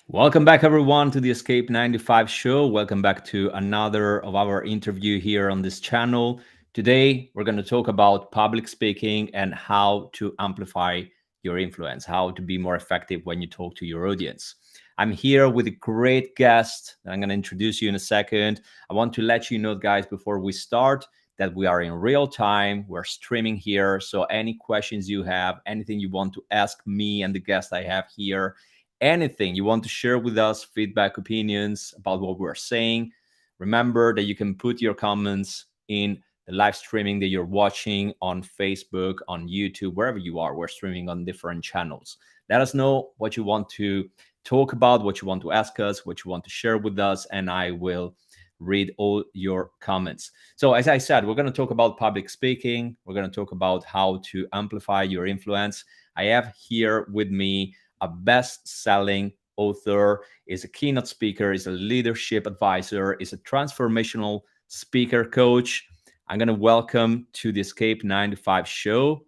Welcome back, everyone, to the Escape 95 show. Welcome back to another of our interview here on this channel. Today, we're going to talk about public speaking and how to amplify your influence, how to be more effective when you talk to your audience. I'm here with a great guest that I'm going to introduce you in a second. I want to let you know, guys, before we start, that we are in real time. We're streaming here. So any questions you have, anything you want to ask me and the guest I have here, anything you want to share with us, feedback, opinions about what we're saying, remember that you can put your comments in the live streaming that you're watching on Facebook, on YouTube, wherever you are. We're streaming on different channels. Let us know what you want to talk about, what you want to ask us, what you want to share with us, and I will read all your comments. So as I said, we're going to talk about public speaking. We're going to talk about how to amplify your influence. I have here with me a best-selling author, is a keynote speaker, is a leadership advisor, is a transformational speaker coach. I'm going to welcome to the Escape 95 show,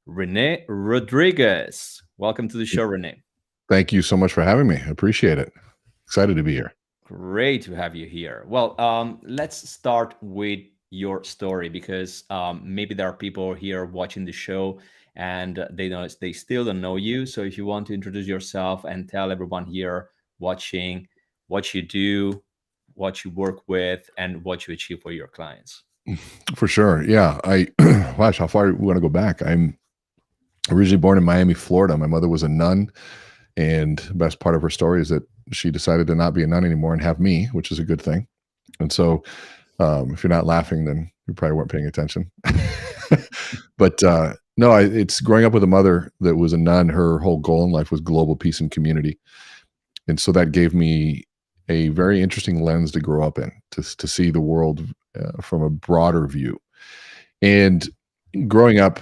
René Rodriguez. Welcome to the show, René. Thank you so much for having me. I appreciate it. Excited to be here. Great to have you here. Well, let's start with your story because maybe there are people here watching the show and they still don't know you. So if you want to introduce yourself and tell everyone here watching what you do, what you work with, and what you achieve for your clients. For sure. Yeah. Gosh, how far we want to go back? I'm originally born in Miami, Florida. My mother was a nun, and the best part of her story is that she decided to not be a nun anymore and have me, which is a good thing. And so if you're not laughing, then you probably weren't paying attention. But no, it's growing up with a mother that was a nun. Her whole goal in life was global peace and community. And so that gave me a very interesting lens to grow up in, to see the world from a broader view. And growing up,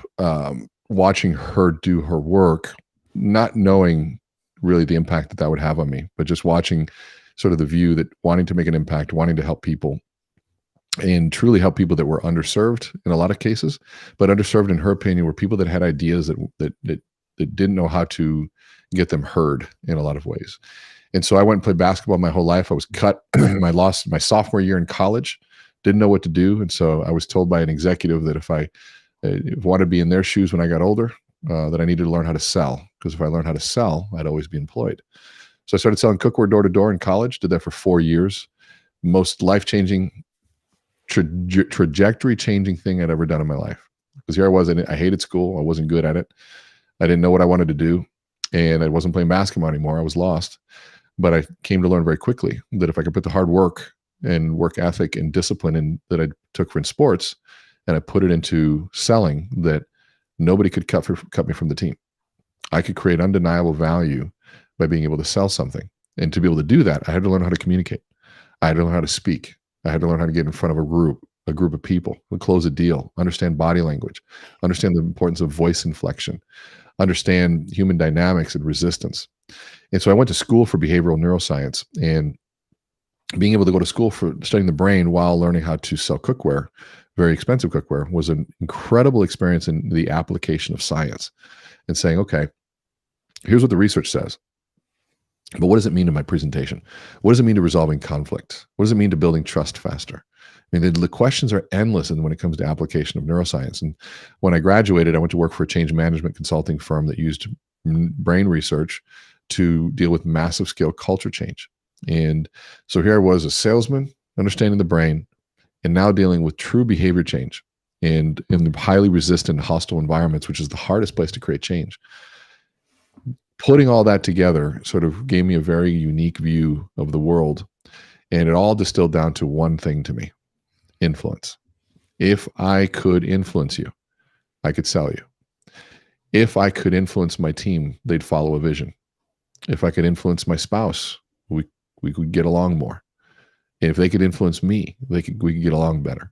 watching her do her work, not knowing really the impact that would have on me, but just watching sort of the view that wanting to make an impact, wanting to help people, and truly help people that were underserved in a lot of cases, but underserved in her opinion were people that had ideas that didn't know how to get them heard in a lot of ways. And so I went and played basketball my whole life. I was cut. I lost my sophomore year in college, didn't know what to do. And so I was told by an executive that if I wanted to be in their shoes when I got older, that I needed to learn how to sell, because if I learned how to sell, I'd always be employed. So I started selling cookware door to door in college, did that for 4 years. Most life-changing, trajectory-changing thing I'd ever done in my life. Because here I was, I hated school. I wasn't good at it. I didn't know what I wanted to do. And I wasn't playing basketball anymore. I was lost. But I came to learn very quickly that if I could put the hard work and work ethic and discipline that I took in sports, and I put it into selling, that nobody could cut me from the team. I could create undeniable value by being able to sell something. And to be able to do that, I had to learn how to communicate. I had to learn how to speak. I had to learn how to get in front of a group of people, close a deal, understand body language, understand the importance of voice inflection, understand human dynamics and resistance. And so I went to school for behavioral neuroscience, and being able to go to school for studying the brain while learning how to sell cookware, very expensive cookware, was an incredible experience in the application of science and saying, okay, here's what the research says, but what does it mean to my presentation? What does it mean to resolving conflict? What does it mean to building trust faster? I mean, the questions are endless when it comes to application of neuroscience. And when I graduated, I went to work for a change management consulting firm that used brain research to deal with massive scale culture change. And so here I was, a salesman, understanding the brain, and now dealing with true behavior change and in highly resistant, hostile environments, which is the hardest place to create change. Putting all that together sort of gave me a very unique view of the world. And it all distilled down to one thing to me: influence. If I could influence you, I could sell you. If I could influence my team, they'd follow a vision. If I could influence my spouse, we could get along more. And if they could influence me, we could get along better.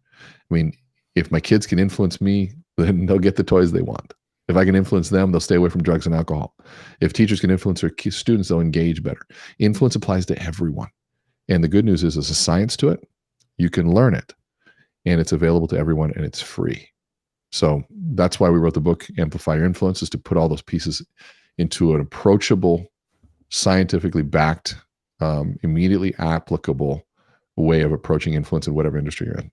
I mean, if my kids can influence me, then they'll get the toys they want. If I can influence them, they'll stay away from drugs and alcohol. If teachers can influence their students, they'll engage better. Influence applies to everyone. And the good news is there's a science to it. You can learn it, and it's available to everyone, and it's free. So that's why we wrote the book, Amplify Your Influence, is to put all those pieces into an approachable, scientifically backed immediately applicable way of approaching influence in whatever industry you're in.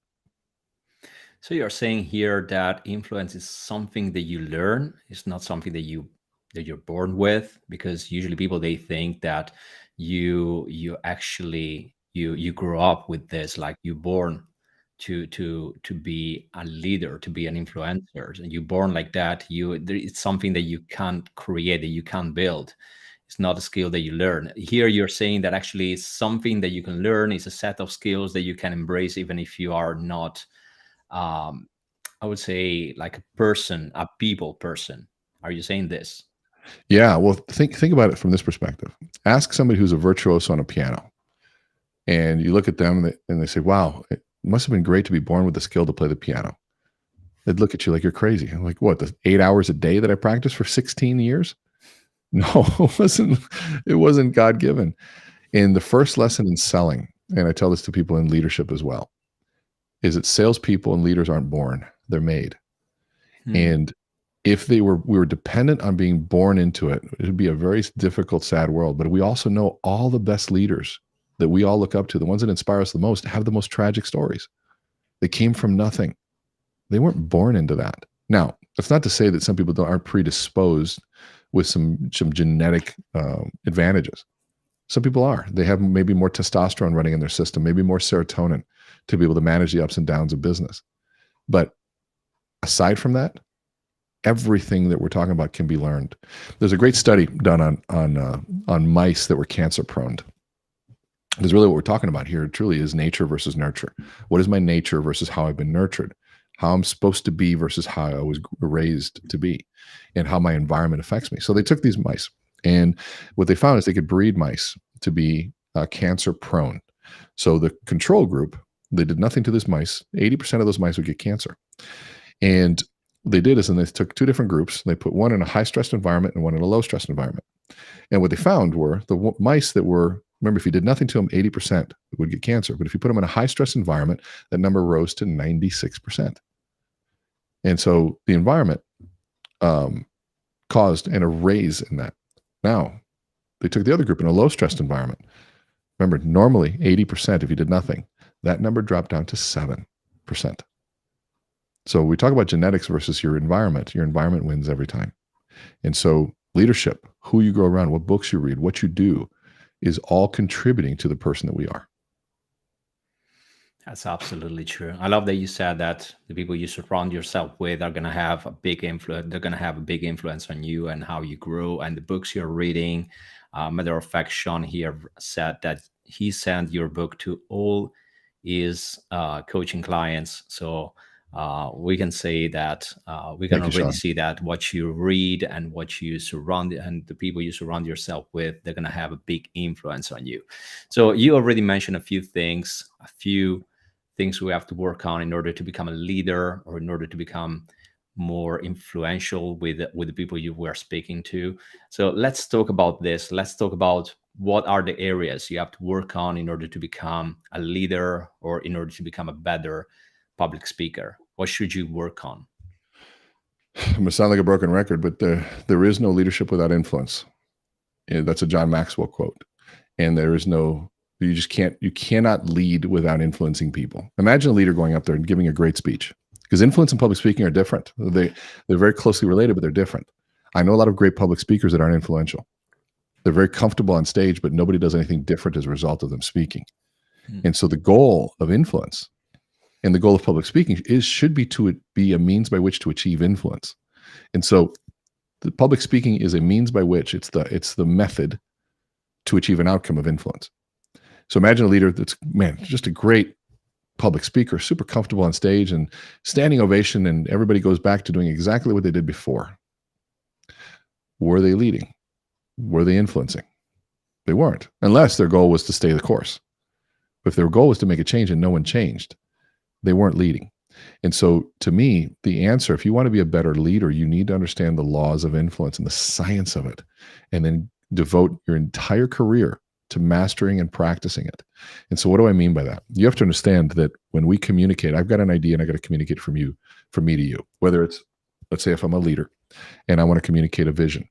So you're saying here that influence is something that you learn. It's not something that you're born with, because usually people, they think that you actually you grow up with this, like you're born to be a leader, to be an influencer, and you're born like that. It's something that you can't create, that you can't build. It's not a skill that you learn. Here you're saying that actually it's something that you can learn. It's a set of skills that you can embrace even if you are not, um, I would say, like a person, a people person. Are you saying this? Yeah, well, think about it from this perspective. Ask somebody who's a virtuoso on a piano, and you look at them and they say, "Wow, it must have been great to be born with the skill to play the piano." They'd look at you like you're crazy. I'm like, "What? The 8 hours a day that I practiced for 16 years? No, it wasn't. It wasn't God given." And the first lesson in selling, and I tell this to people in leadership as well, is that salespeople and leaders aren't born; they're made. Hmm. And if we were dependent on being born into it, it would be a very difficult, sad world. But we also know all the best leaders that we all look up to, the ones that inspire us the most, have the most tragic stories. They came from nothing. They weren't born into that. Now, that's not to say that some people aren't predisposed with some genetic advantages. Some people are. They have maybe more testosterone running in their system, maybe more serotonin to be able to manage the ups and downs of business. But aside from that, everything that we're talking about can be learned. There's a great study done on mice that were cancer prone. Because really what we're talking about here truly is nature versus nurture. What is my nature versus how I've been nurtured? How I'm supposed to be versus how I was raised to be, and how my environment affects me. So they took these mice, and what they found is they could breed mice to be cancer prone. So the control group, they did nothing to this mice. 80% of those mice would get cancer. And they did is, and they took two different groups. They put one in a high stress environment and one in a low stress environment. And what they found were the mice that were, remember, if you did nothing to them, 80% would get cancer. But if you put them in a high stress environment, that number rose to 96%. And so the environment caused a raise in that. Now, they took the other group in a low stressed environment. Remember, normally 80% if you did nothing, that number dropped down to 7%. So we talk about genetics versus your environment. Your environment wins every time. And so leadership, who you grow around, what books you read, what you do, is all contributing to the person that we are. That's absolutely true. I love that you said that the people you surround yourself with are going to have a big influence. They're going to have a big influence on you and how you grow and the books you're reading. Matter of fact, Sean here said that he sent your book to all his coaching clients. So we can say that we can Thank you, already Sean. see that what you read and what you surround and the people you surround yourself with, they're going to have a big influence on you. So you already mentioned a few things we have to work on in order to become a leader, or in order to become more influential with the people you were speaking to. So let's talk about this. Let's talk about what are the areas you have to work on in order to become a leader, or in order to become a better public speaker. What should you work on? I'm going to sound like a broken record, but there is no leadership without influence. That's a John Maxwell quote. And there is no, you cannot lead without influencing people. Imagine a leader going up there and giving a great speech, because influence and public speaking are different. They're very closely related, but they're different. I know a lot of great public speakers that aren't influential. They're very comfortable on stage, but nobody does anything different as a result of them speaking. And so the goal of influence and the goal of public speaking should be to be a means by which to achieve influence. And so the public speaking is a means by which it's the method to achieve an outcome of influence. So imagine a leader that's, man, just a great public speaker, super comfortable on stage and standing ovation, and everybody goes back to doing exactly what they did before. Were they leading? Were they influencing? They weren't, unless their goal was to stay the course. But if their goal was to make a change and no one changed, they weren't leading. And so to me, the answer, if you want to be a better leader, you need to understand the laws of influence and the science of it, and then devote your entire career to mastering and practicing it. And so what do I mean by that? You have to understand that when we communicate, I've got an idea and I got to communicate from me to you, whether it's, let's say if I'm a leader and I want to communicate a vision.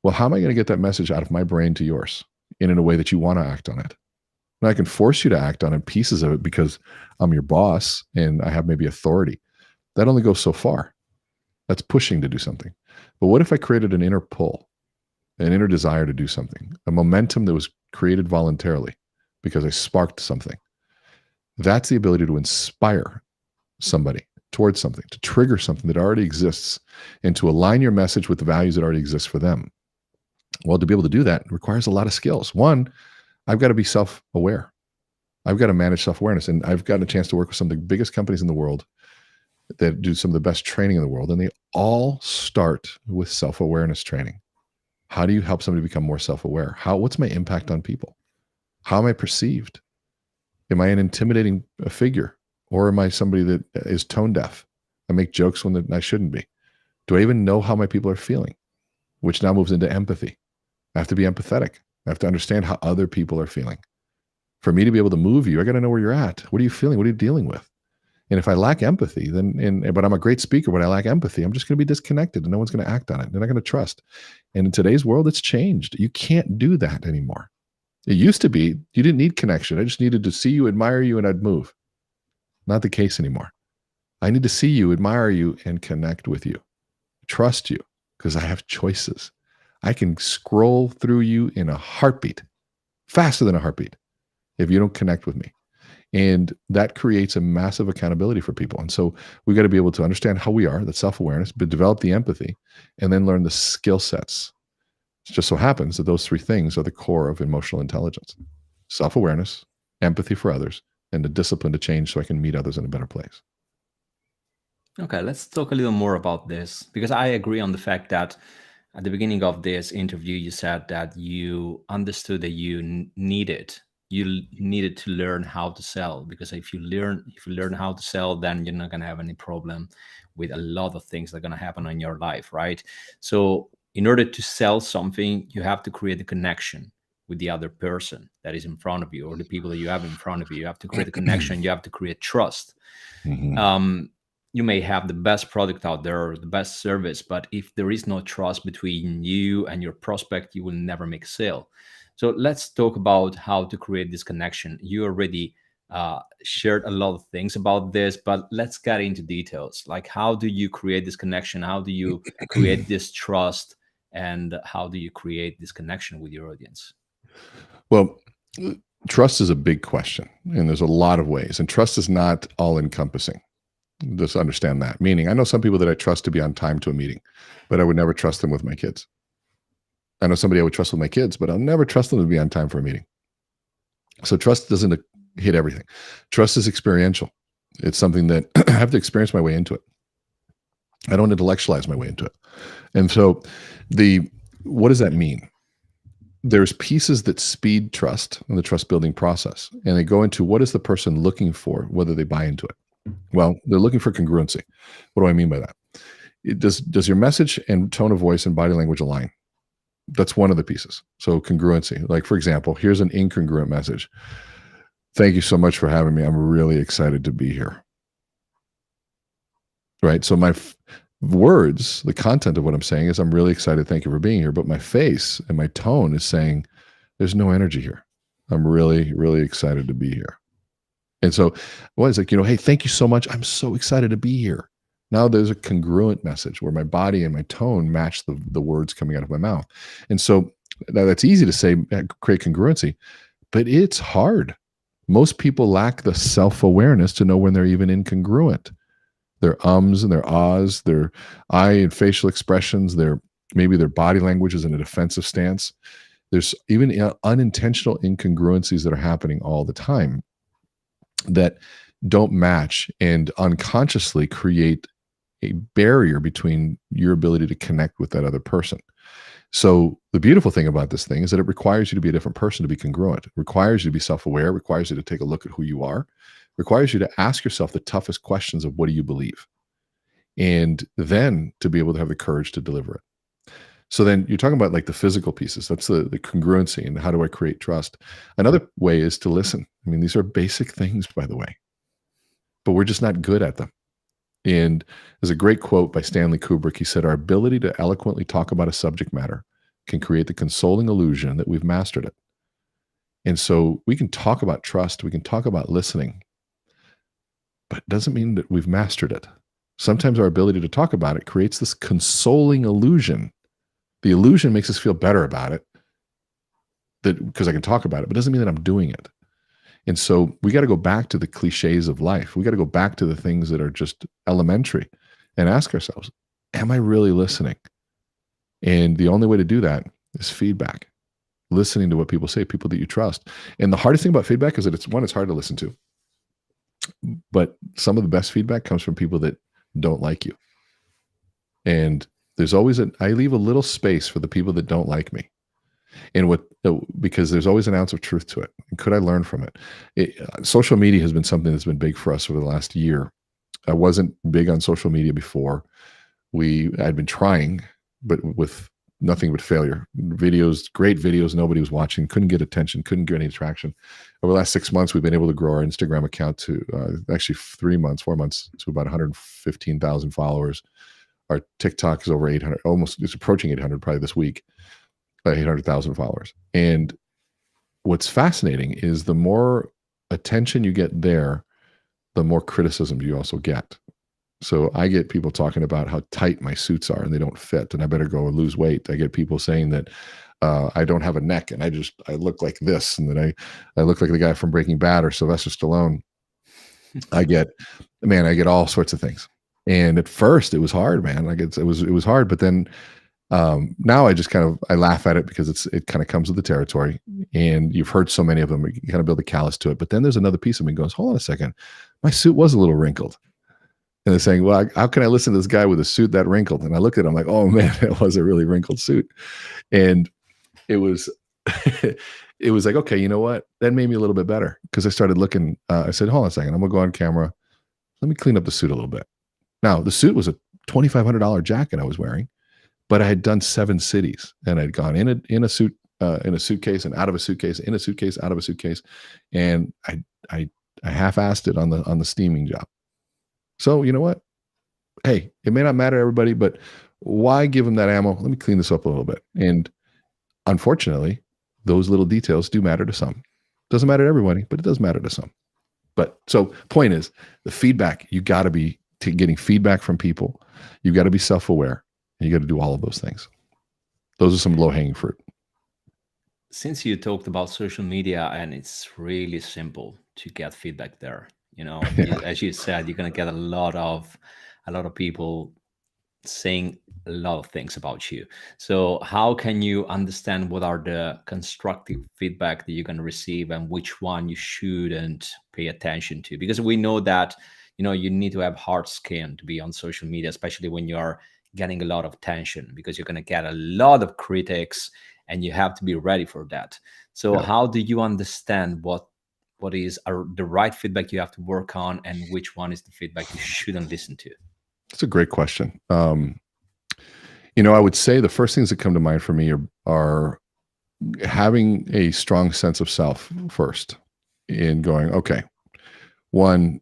Well, how am I going to get that message out of my brain to yours? and in a way that you want to act on it. And I can force you to act on it, pieces of it, because I'm your boss and I have maybe authority. That only goes so far. That's pushing to do something. But what if I created an inner pull, an inner desire to do something, a momentum that was created voluntarily because I sparked something? That's the ability to inspire somebody towards something, to trigger something that already exists, and to align your message with the values that already exist for them. Well, to be able to do that requires a lot of skills. One, I've got to be self-aware. I've got to manage self-awareness. And I've gotten a chance to work with some of the biggest companies in the world that do some of the best training in the world. And they all start with self-awareness training. How do you help somebody become more self-aware? What's my impact on people? How am I perceived? Am I an intimidating figure? Or am I somebody that is tone deaf? I make jokes when I shouldn't be. Do I even know how my people are feeling? Which now moves into empathy. I have to be empathetic. I have to understand how other people are feeling. For me to be able to move you, I got to know where you're at. What are you feeling? What are you dealing with? And if I lack empathy, but I'm a great speaker, but I lack empathy, I'm just going to be disconnected and no one's going to act on it. They're not going to trust. And in today's world, it's changed. You can't do that anymore. It used to be, you didn't need connection. I just needed to see you, admire you, and I'd move. Not the case anymore. I need to see you, admire you, and connect with you. Trust you, because I have choices. I can scroll through you in a heartbeat, faster than a heartbeat, if you don't connect with me. And that creates a massive accountability for people. And so we got to be able to understand how we are, that self-awareness, but develop the empathy, and then learn the skill sets. It just so happens that those three things are the core of emotional intelligence: self-awareness, empathy for others, and the discipline to change so I can meet others in a better place. Okay, let's talk a little more about this, because I agree on the fact that at the beginning of this interview, you said that you understood that you needed to learn how to sell, because if you learn how to sell, then you're not going to have any problem with a lot of things that are going to happen in your life, right? So in order to sell something, you have to create a connection with the other person that is in front of you, or the people that you have in front of you. You have to create a connection. You have to create trust. Mm-hmm. You may have the best product out there or the best service, but if there is no trust between you and your prospect, you will never make a sale. So let's talk about how to create this connection. You already shared a lot of things about this, but let's get into details. Like, how do you create this connection? How do you create this trust? And how do you create this connection with your audience? Well, trust is a big question, and there's a lot of ways. And trust is not all-encompassing. Just understand that. Meaning, I know some people that I trust to be on time to a meeting, but I would never trust them with my kids. I know somebody I would trust with my kids, but I'll never trust them to be on time for a meeting. So trust doesn't hit everything. Trust is experiential. It's something that I have to experience my way into it. I don't intellectualize my way into it. And so what does that mean? There's pieces that speed trust in the trust building process, and they go into what is the person looking for, whether they buy into it. Well, they're looking for congruency. What do I mean by that? Does your message and tone of voice and body language align? That's one of the pieces. So congruency. Like, for example, here's an incongruent message. Thank you so much for having me. I'm really excited to be here. Right? So my words, the content of what I'm saying is, I'm really excited. Thank you for being here. But my face and my tone is saying, there's no energy here. I'm really, really excited to be here. And so, well, it's like, hey, thank you so much. I'm so excited to be here. Now there's a congruent message where my body and my tone match the words coming out of my mouth. And so that's easy to say, create congruency, but it's hard. Most people lack the self-awareness to know when they're even incongruent. Their ums and their ahs, their eye and facial expressions, maybe their body language is in a defensive stance. There's even unintentional incongruencies that are happening all the time that don't match and unconsciously create a barrier between your ability to connect with that other person. So the beautiful thing about this thing is that it requires you to be a different person to be congruent. It requires you to be self-aware, requires you to take a look at who you are, requires you to ask yourself the toughest questions of what do you believe? And then to be able to have the courage to deliver it. So then you're talking about like the physical pieces. That's the congruency and how do I create trust? Another way is to listen. I mean, these are basic things, by the way, but we're just not good at them. And there's a great quote by Stanley Kubrick. He said, our ability to eloquently talk about a subject matter can create the consoling illusion that we've mastered it. And so we can talk about trust, we can talk about listening, but it doesn't mean that we've mastered it. Sometimes our ability to talk about it creates this consoling illusion. The illusion makes us feel better about it, that because I can talk about it, but it doesn't mean that I'm doing it. And so we got to go back to the cliches of life. We got to go back to the things that are just elementary and ask ourselves, am I really listening? And the only way to do that is feedback, listening to what people say, people that you trust. And the hardest thing about feedback is that it's hard to listen to. But some of the best feedback comes from people that don't like you. And there's always I leave a little space for the people that don't like me. And because there's always an ounce of truth to it. And could I learn from it? Social media has been something that's been big for us over the last year. I wasn't big on social media before. I'd been trying, but with nothing but failure. Videos, great videos, nobody was watching, couldn't get attention, couldn't get any traction. Over the last 6 months, we've been able to grow our Instagram account to actually 4 months, to about 115,000 followers. Our TikTok is over 800, it's approaching 800 probably this week, 800,000 followers. And what's fascinating is the more attention you get there, the more criticism you also get. So I get people talking about how tight my suits are and they don't fit and I better go and lose weight. I get people saying that I don't have a neck and I look like this, and that I look like the guy from Breaking Bad or Sylvester Stallone. I get all sorts of things. And at first it was hard, man. Like it was hard, but then now I just I laugh at it because it kind of comes with the territory, and you've heard so many of them, you kind of build a callus to it. But then there's another piece of me goes, hold on a second, my suit was a little wrinkled. And they're saying, well, how can I listen to this guy with a suit that wrinkled? And I looked at him like, oh man, it was a really wrinkled suit. And it was, it was like, okay, you know what? That made me a little bit better, because I started looking, I said, hold on a second, I'm gonna go on camera. Let me clean up the suit a little bit. Now, the suit was a $2,500 jacket I was wearing, but I had done 7 cities, and I'd gone in a suitcase and out of a suitcase, in a suitcase, out of a suitcase. And I half-assed it on the steaming job. So you know what? Hey, it may not matter to everybody, but why give them that ammo? Let me clean this up a little bit. And unfortunately, those little details do matter to some. Doesn't matter to everybody, but it does matter to some. But so point is, the feedback, you got to be getting feedback from people. You got to be self-aware, and you got to do all of those things. Those are some low-hanging fruit. Since you talked about social media, and it's really simple to get feedback there, as you said, you're going to get a lot of people saying a lot of things about you. So how can you understand what are the constructive feedback that you're going to receive and which one you shouldn't pay attention to? Because we know that, you need to have hard skin to be on social media, especially when you're getting a lot of attention, because you're going to get a lot of critics and you have to be ready for that. So how do you understand what is the right feedback you have to work on, and which one is the feedback you shouldn't listen to? That's a great question. I would say the first things that come to mind for me are having a strong sense of self first, in going, okay, one,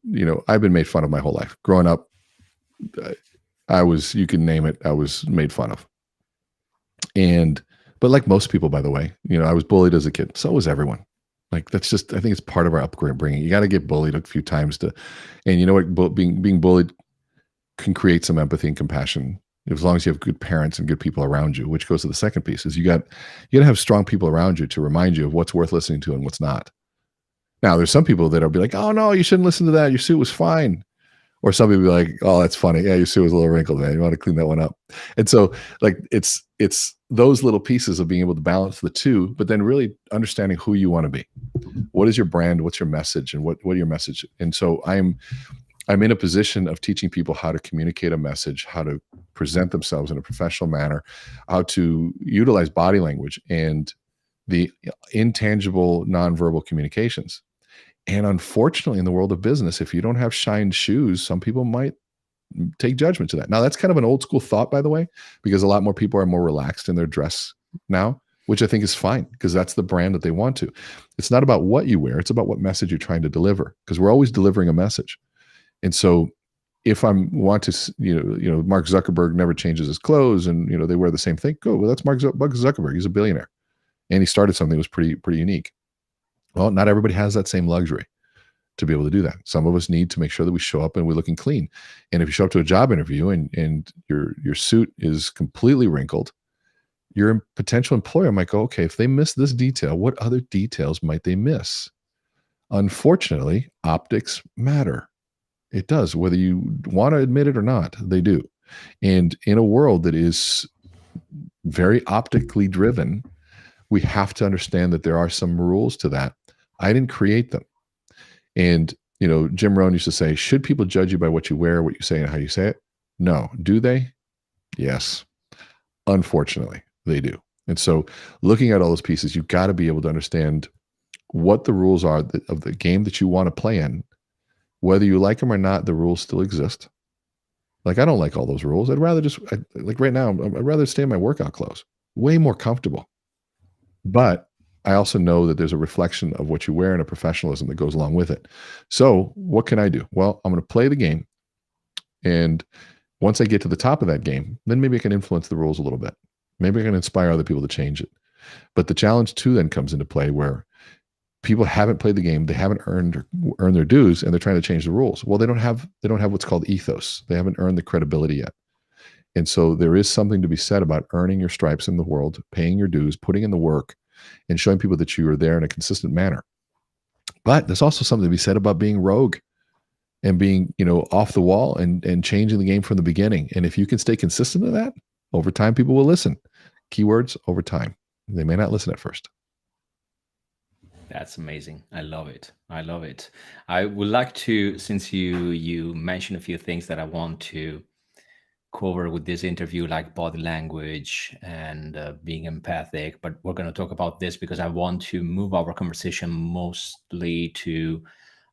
I've been made fun of my whole life. Growing up, you can name it, I was made fun of. But like most people, by the way, I was bullied as a kid. So was everyone. Like, that's just, I think it's part of our upbringing. You got to get bullied a few times and you know what, being bullied can create some empathy and compassion, as long as you have good parents and good people around you, which goes to the second piece, is you got to have strong people around you to remind you of what's worth listening to and what's not. Now, there's some people that'll be like, oh no, you shouldn't listen to that. Your suit was fine. Or some people be like, oh, that's funny. Yeah, your suit was a little wrinkled, man. You want to clean that one up. And so like, it's those little pieces of being able to balance the two, but then really understanding who you want to be. What is your brand? What's your message? And what are your message? And so I'm in a position of teaching people how to communicate a message, how to present themselves in a professional manner, how to utilize body language and the intangible nonverbal communications. And unfortunately, in the world of business, if you don't have shined shoes, some people might take judgment to that. Now, that's kind of an old school thought, by the way, because a lot more people are more relaxed in their dress now, which I think is fine, because that's the brand that they want to. It's not about what you wear. It's about what message you're trying to deliver, because we're always delivering a message. And so if I want to, Mark Zuckerberg never changes his clothes and, they wear the same thing. Go, well, that's Mark Zuckerberg. He's a billionaire. And he started something that was pretty unique. Well, not everybody has that same luxury to be able to do that. Some of us need to make sure that we show up and we're looking clean. And if you show up to a job interview and your suit is completely wrinkled, your potential employer might go, okay, if they miss this detail, what other details might they miss? Unfortunately, optics matter. It does, whether you want to admit it or not, they do. And in a world that is very optically driven, we have to understand that there are some rules to that. I didn't create them. And, Jim Rohn used to say, should people judge you by what you wear, what you say, and how you say it? No. Do they? Yes. Unfortunately, they do. And so looking at all those pieces, you've got to be able to understand what the rules are of the game that you want to play in. Whether you like them or not, the rules still exist. Like, I don't like all those rules. I'd rather like right now, I'd rather stay in my workout clothes. Way more comfortable. But I also know that there's a reflection of what you wear and a professionalism that goes along with it. So what can I do? Well, I'm going to play the game. And once I get to the top of that game, then maybe I can influence the rules a little bit. Maybe I can inspire other people to change it. But the challenge too then comes into play where people haven't played the game, they haven't earned their dues, and they're trying to change the rules. Well, they don't have what's called ethos. They haven't earned the credibility yet. And so there is something to be said about earning your stripes in the world, paying your dues, putting in the work, and showing people that you are there in a consistent manner. But there's also something to be said about being rogue and being, off the wall and changing the game from the beginning. And if you can stay consistent to that, over time, people will listen. Keywords, over time. They may not listen at first. That's amazing. I love it. I love it. I would like to, since you mentioned a few things that I want to cover with this interview, like body language and being empathic, but we're going to talk about this because I want to move our conversation mostly to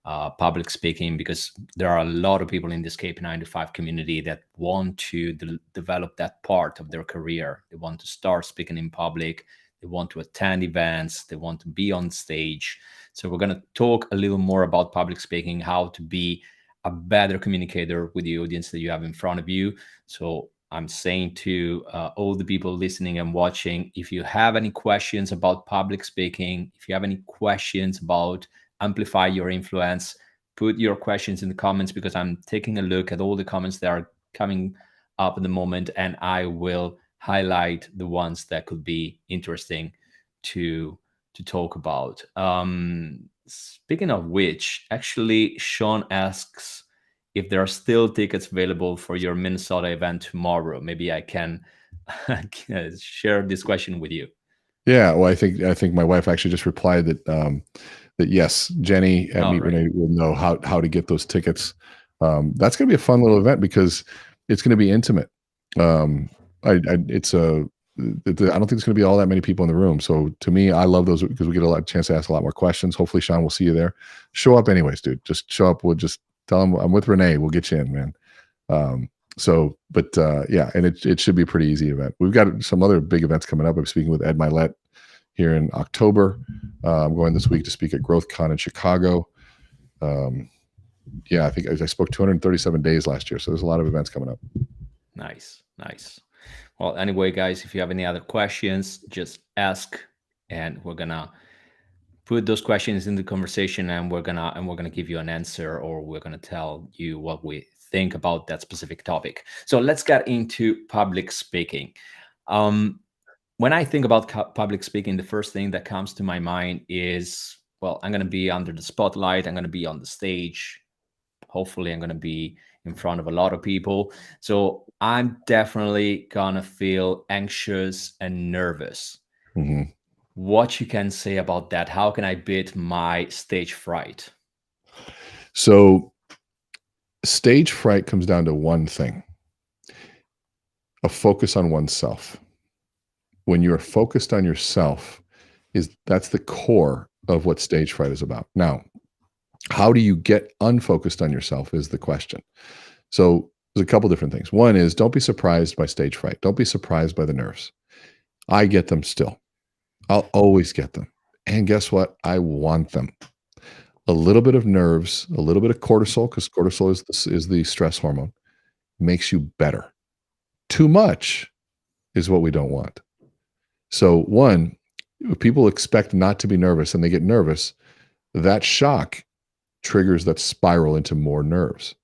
public speaking, because there are a lot of people in the Escape 9 to 5 community that want to develop that part of their career. They want to start speaking in public. They want to attend events. They want to be on stage. So we're going to talk a little more about public speaking, how to be a better communicator with the audience that you have in front of you. So I'm saying to all the people listening and watching, if you have any questions about public speaking, if you have any questions about amplify your influence, put your questions in the comments, because I'm taking a look at all the comments that are coming up at the moment, and I will highlight the ones that could be interesting to talk about. Speaking of which, actually, Sean asks if there are still tickets available for your Minnesota event tomorrow. Maybe I can share this question with you. Yeah, well, I think my wife actually just replied that yes, Jenny at Meet Renee will know how to get those tickets. That's going to be a fun little event because it's going to be intimate. I don't think it's going to be all that many people in the room. So to me, I love those because we get a chance to ask a lot more questions. Hopefully, Sean, we'll see you there. Show up anyways, dude. Just show up. We'll just tell them I'm with Renee. We'll get you in, man. Yeah, and it should be a pretty easy event. We've got some other big events coming up. I'm speaking with Ed Milet here in October. I'm going this week to speak at GrowthCon in Chicago. Yeah, I think I spoke 237 days last year. So there's a lot of events coming up. Nice. Well, anyway, guys, if you have any other questions, just ask, and we're gonna put those questions in the conversation, and we're gonna give you an answer, or we're gonna tell you what we think about that specific topic. So let's get into public speaking. When I think about public speaking, the first thing that comes to my mind is, well, I'm gonna be under the spotlight. I'm gonna be on the stage. Hopefully, I'm gonna be in front of a lot of people. So I'm definitely gonna feel anxious and nervous. Mm-hmm. What you can say about that? How can I beat my stage fright? So stage fright comes down to one thing: a focus on oneself. When you're focused on yourself, that's the core of what stage fright is about. Now, how do you get unfocused on yourself is the question. So there's a couple different things. One is, don't be surprised by stage fright. Don't be surprised by the nerves. I get them still. I'll always get them. And guess what? I want them. A little bit of nerves, a little bit of cortisol, because cortisol is the stress hormone, makes you better. Too much is what we don't want. So one, people expect not to be nervous and they get nervous. That shock triggers that spiral into more nerves.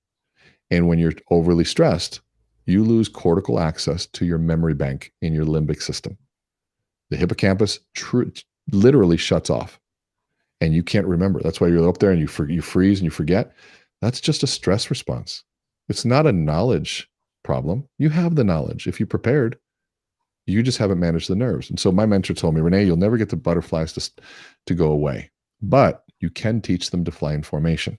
And when you're overly stressed, you lose cortical access to your memory bank in your limbic system. The hippocampus literally shuts off and you can't remember. That's why you're up there and you freeze and you forget. That's just a stress response. It's not a knowledge problem. You have the knowledge if you prepared. You just haven't managed the nerves. And so my mentor told me, Renee, you'll never get the butterflies to go away, but you can teach them to fly in formation.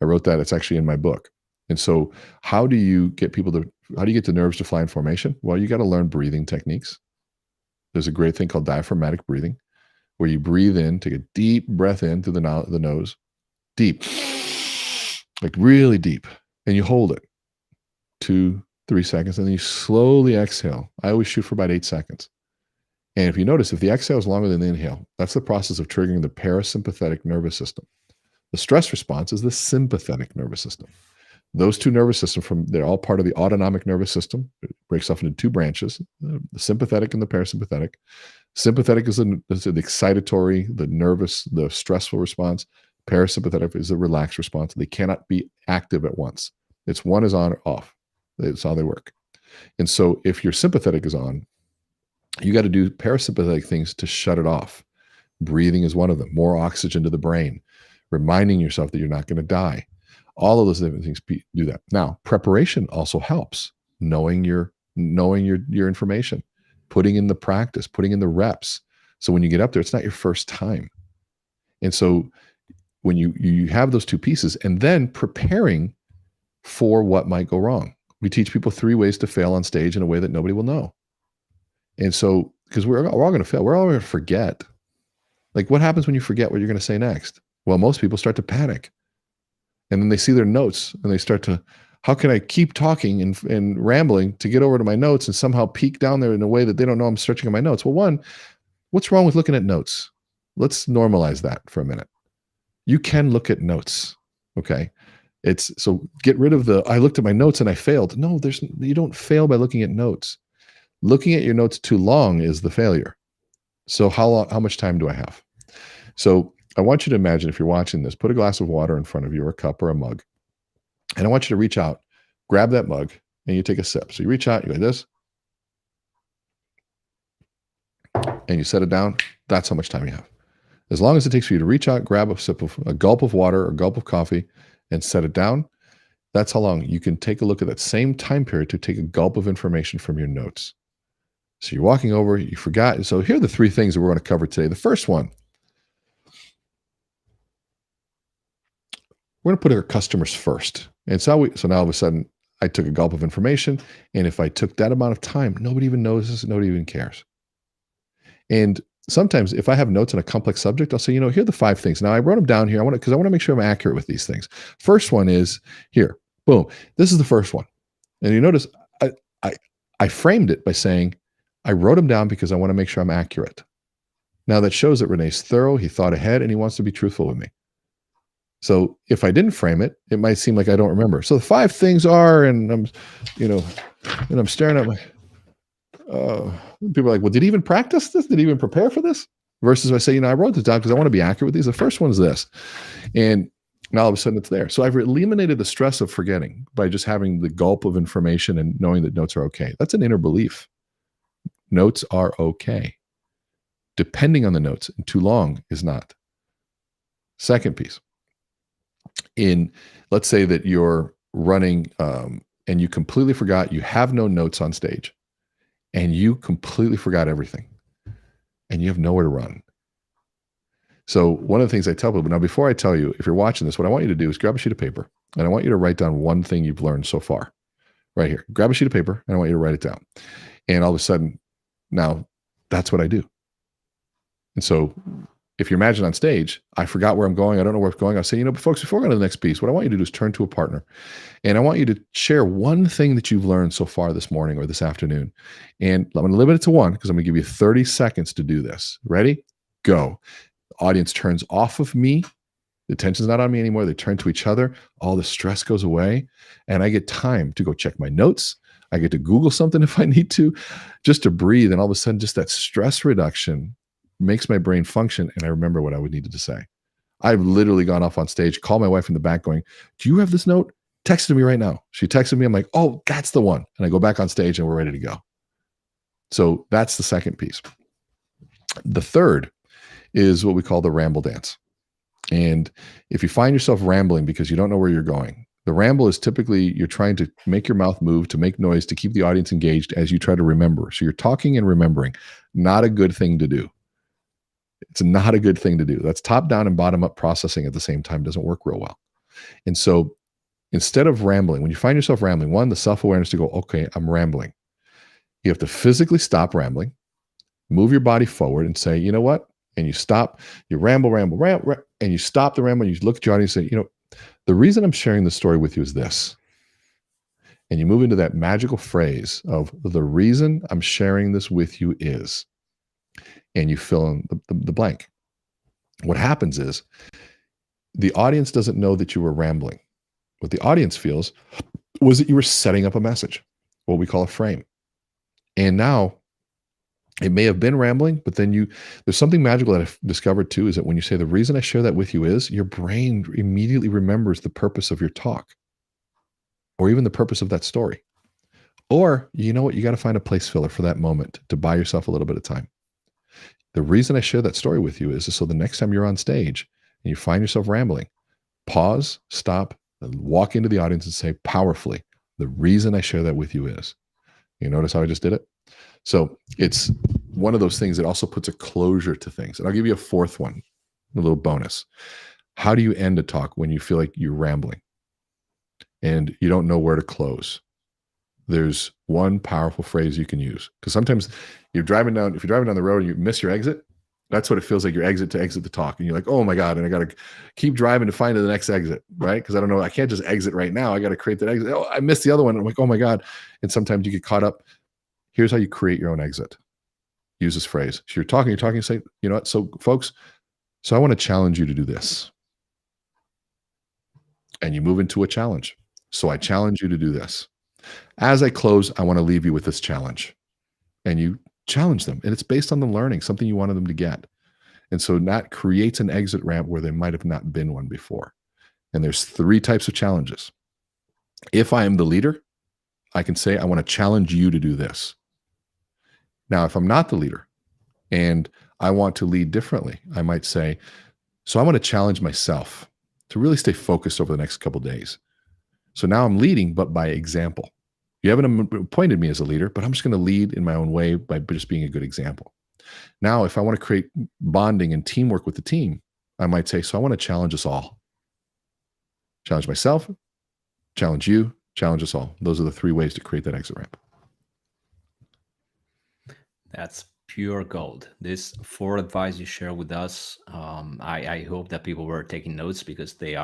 I wrote that. It's actually in my book. And so how do you get the nerves to fly in formation? Well, you got to learn breathing techniques. There's a great thing called diaphragmatic breathing, where you breathe in, take a deep breath in through the nose, deep, like really deep, and you hold it 2-3 seconds, and then you slowly exhale. I always shoot for about 8 seconds. And if you notice, if the exhale is longer than the inhale, that's the process of triggering the parasympathetic nervous system. The stress response is the sympathetic nervous system. Those two nervous systems, they're all part of the autonomic nervous system. It breaks off into two branches, the sympathetic and the parasympathetic. Sympathetic is the excitatory, the nervous, the stressful response. Parasympathetic is the relaxed response. They cannot be active at once. It's one is on or off. That's how they work. And so if your sympathetic is on, you got to do parasympathetic things to shut it off. Breathing is one of them. More oxygen to the brain. Reminding yourself that you're not going to die. All of those different things do that. Now, preparation also helps. Knowing your information, putting in the practice, putting in the reps. So when you get up there, it's not your first time. And so when you have those two pieces, and then preparing for what might go wrong. We teach people 3 ways to fail on stage in a way that nobody will know. And so, because we're all going to fail, we're all going to forget. Like, what happens when you forget what you're going to say next? Well, most people start to panic. And then they see their notes and they start to, how can I keep talking and rambling to get over to my notes and somehow peek down there in a way that they don't know I'm searching on my notes? Well, one, what's wrong with looking at notes? Let's normalize that for a minute. You can look at notes, okay? So get rid of I looked at my notes and I failed. No, you don't fail by looking at notes. Looking at your notes too long is the failure. So how much time do I have? So I want you to imagine, if you're watching this, put a glass of water in front of you, or a cup or a mug. And I want you to reach out, grab that mug, and you take a sip. So you reach out, you go like this, and you set it down. That's how much time you have. As long as it takes for you to reach out, grab a gulp of water or a gulp of coffee and set it down, that's how long you can take a look at that same time period to take a gulp of information from your notes. So you're walking over, you forgot. So here are the 3 things that we're going to cover today. The first one, we're going to put our customers first. And so now all of a sudden, I took a gulp of information. And if I took that amount of time, nobody even notices, nobody even cares. And sometimes if I have notes on a complex subject, I'll say, here are the 5 things. Now I wrote them down here. Because I want to make sure I'm accurate with these things. First one is here, boom. This is the first one. And you notice I framed it by saying, I wrote them down because I want to make sure I'm accurate. Now that shows that Renee's thorough, he thought ahead, and he wants to be truthful with me. So if I didn't frame it, it might seem like I don't remember. So the 5 things are, and I'm staring at my, people are like, well, did he even practice this? Did he even prepare for this? Versus I say, I wrote this down because I want to be accurate with these. The first one is this. And now all of a sudden it's there. So I've eliminated the stress of forgetting by just having the gulp of information and knowing that notes are okay. That's an inner belief. Notes are okay. Depending on the notes, and too long is not. Second piece. Let's say that you're running and you completely forgot, you have no notes on stage and you completely forgot everything and you have nowhere to run. So one of the things I tell people, now before I tell you, if you're watching this, what I want you to do is grab a sheet of paper and I want you to write down one thing you've learned so far. Right here. Grab a sheet of paper and I want you to write it down. And all of a sudden, now that's what I do. And so if you imagine on stage, I forgot where I'm going, I don't know where it's going, I'll say, folks, before we go to the next piece, what I want you to do is turn to a partner. And I want you to share one thing that you've learned so far this morning or this afternoon. And I'm going to limit it to one because I'm going to give you 30 seconds to do this. Ready? Go. The audience turns off of me. The attention's not on me anymore. They turn to each other. All the stress goes away. And I get time to go check my notes. I get to Google something if I need to, just to breathe. And all of a sudden, just that stress reduction makes my brain function and I remember what I would needed to say. I've literally gone off on stage, called my wife in the back going, do you have this note? Text it to me right now. She texted me. I'm like, oh, that's the one. And I go back on stage and we're ready to go. So that's the second piece. The third is what we call the ramble dance. And if you find yourself rambling because you don't know where you're going, the ramble is typically you're trying to make your mouth move, to make noise, to keep the audience engaged as you try to remember. So you're talking and remembering. Not a good thing to do. It's not a good thing to do. That's top down and bottom up processing at the same time. Doesn't work real well. And so instead of rambling, when you find yourself rambling, one, the self-awareness to go, okay, I'm rambling. You have to physically stop rambling, move your body forward and say, you know what? And you stop, you ramble, and you stop the ramble, and you look at your audience and say, you know, the reason I'm sharing this story with you is this. And you move into that magical phrase of the reason I'm sharing this with you is, and you fill in the blank. What happens is the audience doesn't know that you were rambling. What the audience feels was that you were setting up a message, what we call a frame. And now it may have been rambling, but then there's something magical that I've discovered too, is that when you say the reason I share that with you is, your brain immediately remembers the purpose of your talk or even the purpose of that story. Or, you know what, you got to find a place filler for that moment to buy yourself a little bit of time. The reason I share that story with you is so the next time you're on stage and you find yourself rambling, pause, stop, and walk into the audience and say powerfully, the reason I share that with you is. You notice how I just did it? So it's one of those things that also puts a closure to things. And I'll give you a fourth one, a little bonus. How do you end a talk when you feel like you're rambling and you don't know where to close? There's one powerful phrase you can use, because sometimes if you're driving down the road and you miss your exit, that's what it feels like, your exit to exit the talk. And you're like, oh my God, and I got to keep driving to find the next exit, right? Because I don't know, I can't just exit right now. I got to create that exit. Oh, I missed the other one. I'm like, oh my God. And sometimes you get caught up. Here's how you create your own exit. Use this phrase. So you're talking, say, you know what? So folks, I want to challenge you to do this. And you move into a challenge. So I challenge you to do this. As I close, I want to leave you with this challenge. And you challenge them. And it's based on the learning, something you wanted them to get. And so that creates an exit ramp where there might have not been one before. And there's 3 types of challenges. If I am the leader, I can say, I want to challenge you to do this. Now, if I'm not the leader and I want to lead differently, I might say, so I want to challenge myself to really stay focused over the next couple of days. So now I'm leading, but by example. You haven't appointed me as a leader, but I'm just going to lead in my own way by just being a good example. Now, if I want to create bonding and teamwork with the team, I might say, so I want to challenge us all. Challenge myself, challenge you, challenge us all. Those are the 3 ways to create that exit ramp. That's pure gold. This 4 advice you share with us, I hope that people were taking notes, because they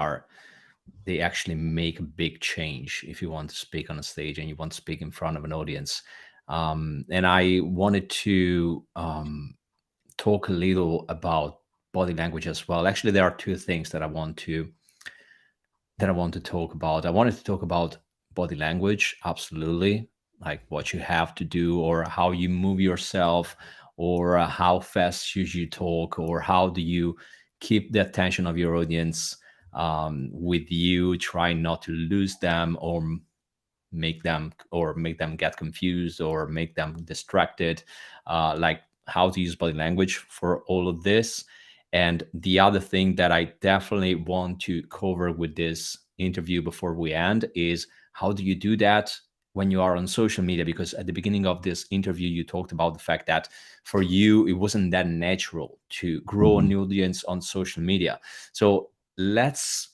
actually make a big change if you want to speak on a stage and you want to speak in front of an audience. And I wanted to talk a little about body language as well. Actually, there are 2 things that I want to talk about. I wanted to talk about body language, absolutely, like what you have to do, or how you move yourself, or how fast should you talk, or how do you keep the attention of your audience with you, try not to lose them, or make them get confused, or make them distracted, like how to use body language for all of this. And the other thing that I definitely want to cover with this interview before we end is, how do you do that when you are on social media? Because at the beginning of this interview, you talked about the fact that for you, it wasn't that natural to grow an audience on social media. So let's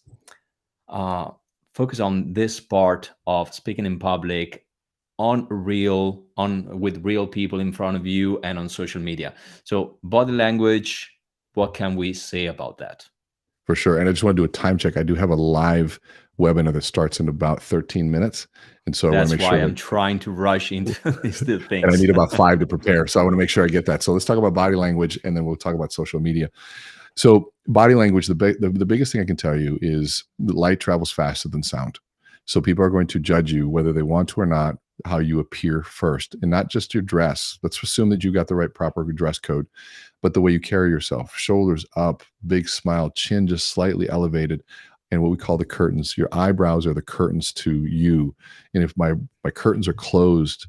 focus on this part of speaking in public with real people in front of you and on social media. So body language, what can we say about that? For sure. And I just want to do a time check. I do have a live webinar that starts in about 13 minutes. And so I want to make sure. That's why I'm trying to rush into these 2 things. And I need about 5 to prepare. So I want to make sure I get that. So let's talk about body language, and then we'll talk about social media. So body language, the biggest thing I can tell you is that light travels faster than sound. So people are going to judge you whether they want to or not how you appear first, and not just your dress. Let's assume that you got the right proper dress code, but the way you carry yourself, shoulders up, big smile, chin just slightly elevated, and what we call the curtains. Your eyebrows are the curtains to you. And if my curtains are closed,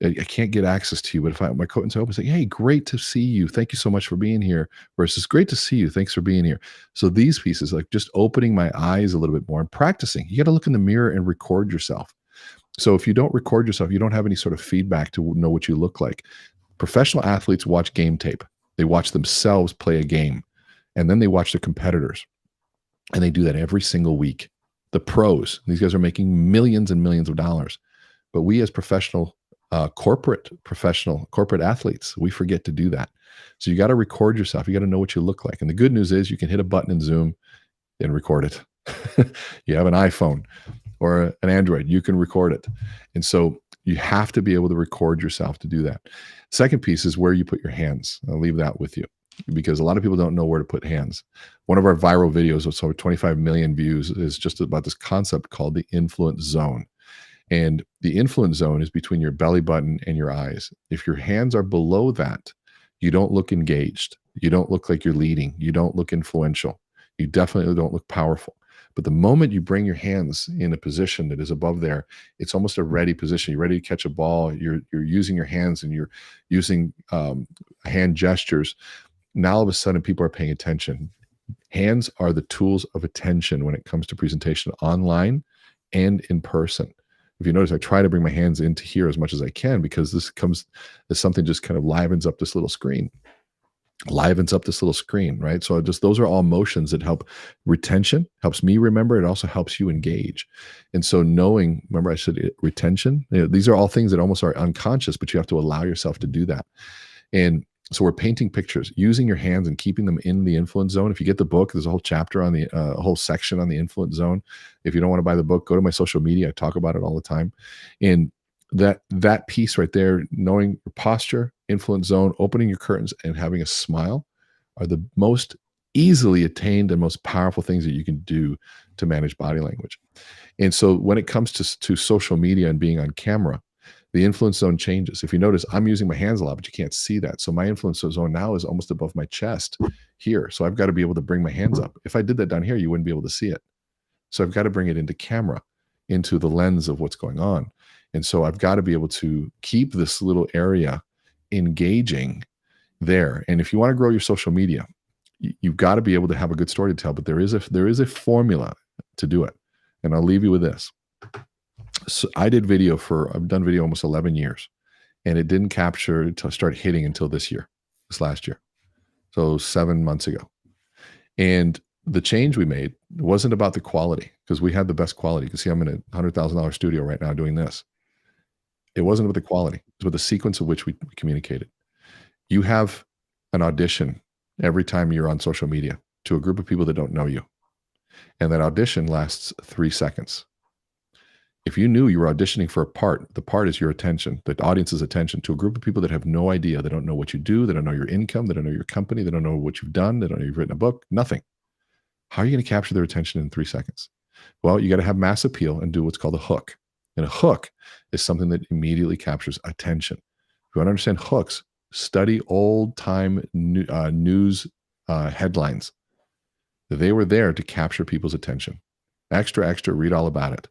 I can't get access to you. But if my curtains are open, say, hey, great to see you. Thank you so much for being here. Versus great to see you. Thanks for being here. So these pieces, like just opening my eyes a little bit more and practicing. You got to look in the mirror and record yourself. So if you don't record yourself, you don't have any sort of feedback to know what you look like. Professional athletes watch game tape. They watch themselves play a game, and then they watch their competitors. And they do that every single week. The pros, these guys are making millions and millions of dollars. But we as professional corporate athletes, we forget to do that. So you got to record yourself. You got to know what you look like. And the good news is you can hit a button in Zoom and record it. You have an iPhone or an Android, you can record it. And so you have to be able to record yourself to do that. Second piece is where you put your hands. I'll leave that with you because a lot of people don't know where to put hands. One of our viral videos with over 25 million views is just about this concept called the influence zone. And the influence zone is between your belly button and your eyes. If your hands are below that, you don't look engaged. You don't look like you're leading. You don't look influential. You definitely don't look powerful. But the moment you bring your hands in a position that is above there, it's almost a ready position. You're ready to catch a ball. You're using your hands and you're using hand gestures. Now all of a sudden people are paying attention. Hands are the tools of attention when it comes to presentation online and in person. If you notice, I try to bring my hands into here as much as I can because this comes as something just kind of livens up this little screen. Right? So just those are all motions that help retention, helps me remember. It also helps you engage. And so knowing, remember I said retention, these are all things that almost are unconscious, but you have to allow yourself to do that. And so we're painting pictures, using your hands and keeping them in the influence zone. If you get the book, there's a whole chapter on a whole section on the influence zone. If you don't want to buy the book, go to my social media. I talk about it all the time. And that piece right there, knowing your posture, influence zone, opening your curtains and having a smile are the most easily attained and most powerful things that you can do to manage body language. And so when it comes to social media and being on camera, the influence zone changes. If you notice, I'm using my hands a lot, but you can't see that. So my influence zone now is almost above my chest here. So I've got to be able to bring my hands up. If I did that down here, you wouldn't be able to see it. So I've got to bring it into camera, into the lens of what's going on. And so I've got to be able to keep this little area engaging there. And if you want to grow your social media, you've got to be able to have a good story to tell, but there is a formula to do it. And I'll leave you with this. So I've done video almost 11 years, and it didn't capture to start hitting until this last year. So 7 months ago. And the change we made wasn't about the quality, because we had the best quality. You can see I'm in a $100,000 studio right now doing this. It wasn't about the quality. It was about the sequence of which we communicated. You have an audition every time you're on social media to a group of people that don't know you. And that audition lasts 3 seconds. If you knew you were auditioning for a part, the part is your attention, the audience's attention, to a group of people that have no idea. They don't know what you do. They don't know your income. They don't know your company. They don't know what you've done. They don't know you've written a book, nothing. How are you going to capture their attention in 3 seconds? Well, you got to have mass appeal and do what's called a hook. And a hook is something that immediately captures attention. If you want to understand hooks, study old time news headlines. They were there to capture people's attention. Extra, read all about it.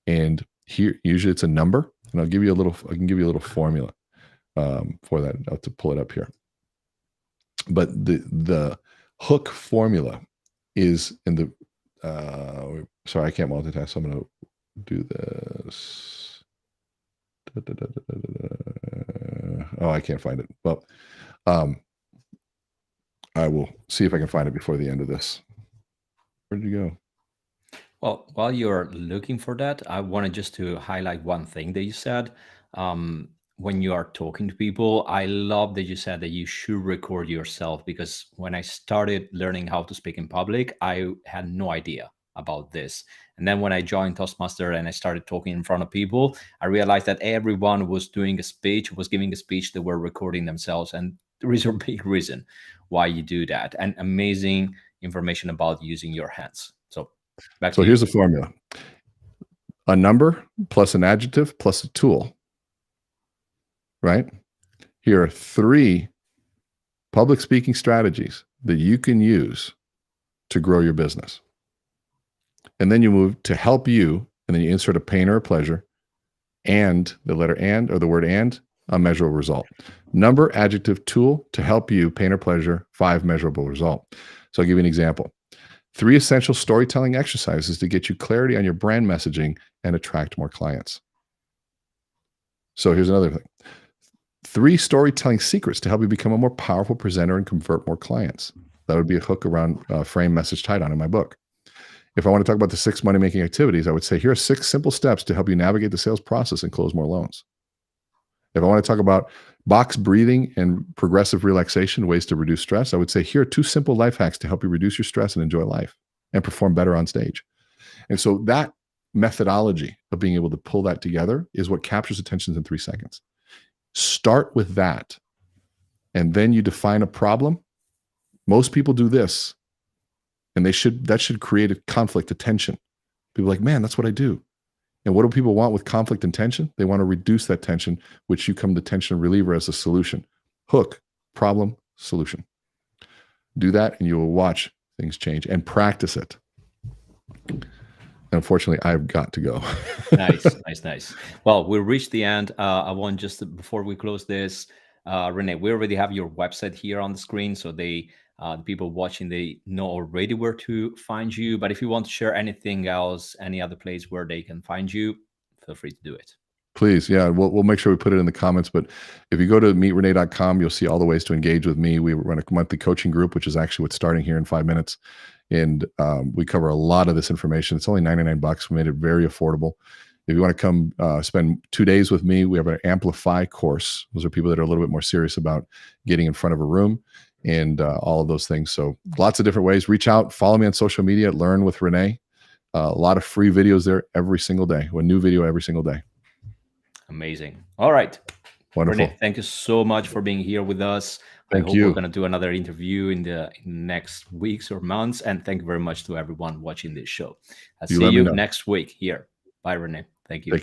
And here, usually it's a number, and I can give you a little formula for that. I'll have to pull it up here. But the hook formula is in the, sorry, I can't multitask, so I'm going to do this. Oh, I can't find it. Well, I will see if I can find it before the end of this. Where did you go? Well, while you're looking for that, I wanted just to highlight one thing that you said. When you are talking to people, I love that you said that you should record yourself, because when I started learning how to speak in public, I had no idea about this. And then when I joined Toastmaster and I started talking in front of people, I realized that everyone was giving a speech, they were recording themselves. And there is a big reason why you do that, and amazing information about using your hands. So here's the formula. A number plus an adjective plus a tool, right? Here are 3 public speaking strategies that you can use to grow your business. And then you move to help you, and then you insert a pain or a pleasure, and the letter and or the word and, a measurable result. Number, adjective, tool to help you, pain or pleasure, 5 measurable result. So I'll give you an example. 3 essential storytelling exercises to get you clarity on your brand messaging and attract more clients. So here's another thing. 3 storytelling secrets to help you become a more powerful presenter and convert more clients. That would be a hook around frame, message, tied on in my book. If I want to talk about the 6 money-making activities, I would say here are 6 simple steps to help you navigate the sales process and close more loans. If I want to talk about box breathing and progressive relaxation, ways to reduce stress, I would say here are 2 simple life hacks to help you reduce your stress and enjoy life and perform better on stage. And so that methodology of being able to pull that together is what captures attention in 3 seconds. Start with that, and then you define a problem. Most people do this, and that should create a conflict, a tension. People are like, man, that's what I do. And what do people want with conflict and tension? They want to reduce that tension, which you come to tension reliever as a solution. Hook, problem, solution. Do that, and you will watch things change, and practice it. Unfortunately, I've got to go. Nice. Well, we reached the end. I want just before we close this, Renee, we already have your website here on the screen, so the people watching, they know already where to find you. But if you want to share anything else, any other place where they can find you, feel free to do it. Please, yeah, we'll make sure we put it in the comments. But if you go to meetrenee.com, you'll see all the ways to engage with me. We run a monthly coaching group, which is actually what's starting here in 5 minutes. And we cover a lot of this information. It's only $99. We made it very affordable. If you want to come spend 2 days with me, we have an Amplify course. Those are people that are a little bit more serious about getting in front of a room and all of those things. So lots of different ways. Reach out, follow me on social media, Learn with Renee. A lot of free videos there every single day. One new video every single day. Amazing. All right. Wonderful. Renee, thank you so much for being here with us. I hope we're going to do another interview in the next weeks or months. And thank you very much to everyone watching this show. I'll see you next week here. Bye, Renee. Thank you.